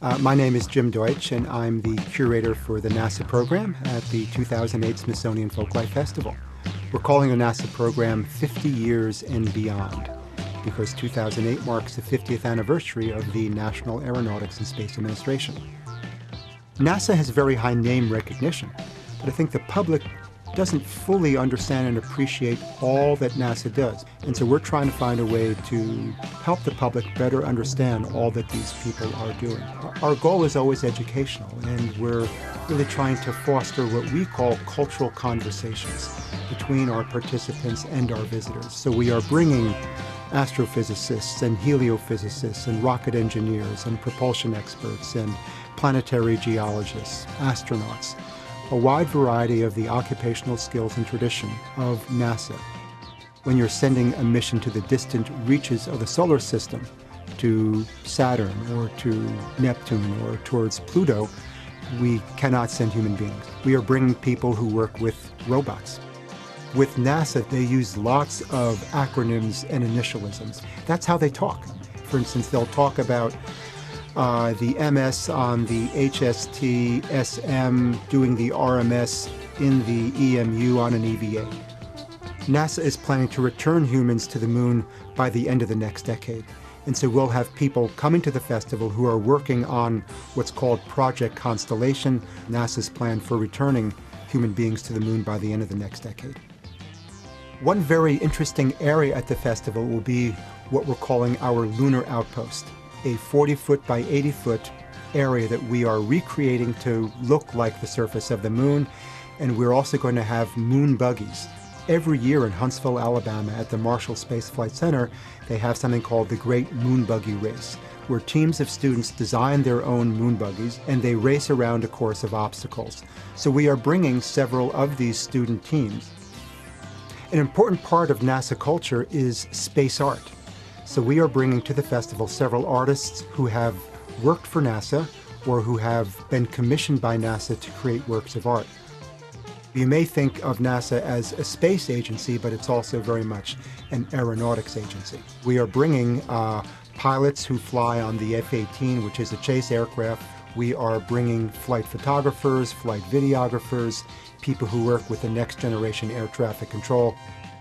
My name is Jim Deutsch, and I'm the curator for the NASA program at the 2008 Smithsonian Folklife Festival. We're calling the NASA program 50 Years and Beyond, because 2008 marks the 50th anniversary of the National Aeronautics and Space Administration. NASA has very high name recognition, but I think the public doesn't fully understand and appreciate all that NASA does. And so we're trying to find a way to help the public better understand all that these people are doing. Our goal is always educational, and we're really trying to foster what we call cultural conversations between our participants and our visitors. So we are bringing astrophysicists and heliophysicists and rocket engineers and propulsion experts and planetary geologists, astronauts, a wide variety of the occupational skills and tradition of NASA. When you're sending a mission to the distant reaches of the solar system, to Saturn or to Neptune or towards Pluto, we cannot send human beings. We are bringing people who work with robots. With NASA, they use lots of acronyms and initialisms. That's how they talk. For instance, they'll talk about the MS on the HST, SM doing the RMS in the EMU on an EVA. NASA is planning to return humans to the moon by the end of the next decade. And so we'll have people coming to the festival who are working on what's called Project Constellation, NASA's plan for returning human beings to the moon by the end of the next decade. One very interesting area at the festival will be what we're calling our Lunar outpost, a 40-foot by 80-foot area that we are recreating to look like the surface of the moon. And we're also going to have moon buggies. Every year in Huntsville, Alabama, at the Marshall Space Flight Center, they have something called the Great Moon Buggy Race, where teams of students design their own moon buggies and they race around a course of obstacles. So we are bringing several of these student teams. An important part of NASA culture is space art. So we are bringing to the festival several artists who have worked for NASA or who have been commissioned by NASA to create works of art. You may think of NASA as a space agency, but it's also very much an aeronautics agency. We are bringing pilots who fly on the F-18, which is a chase aircraft. We are bringing flight photographers, flight videographers, people who work with the next generation air traffic control.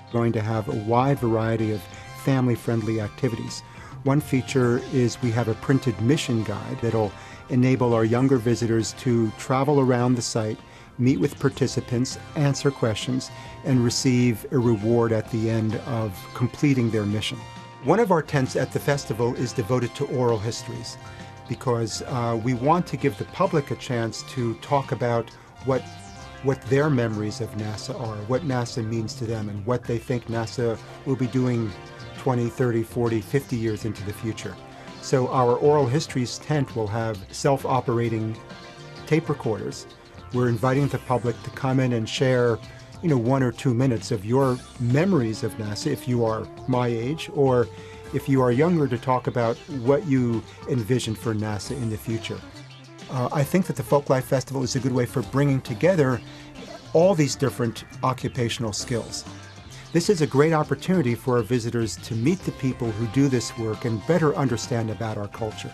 We're going to have a wide variety of family-friendly activities. One feature is we have a printed mission guide that'll enable our younger visitors to travel around the site, meet with participants, answer questions, and receive a reward at the end of completing their mission. One of our tents at the festival is devoted to oral histories, because we want to give the public a chance to talk about what their memories of NASA are, what NASA means to them, and what they think NASA will be doing 20, 30, 40, 50 years into the future. So our oral histories tent will have self-operating tape recorders. We're inviting the public to come in and share, 1 or 2 minutes of your memories of NASA, if you are my age, or if you are younger, to talk about what you envision for NASA in the future. I think that the Folklife Festival is a good way for bringing together all these different occupational skills. This is a great opportunity for our visitors to meet the people who do this work and better understand about our culture.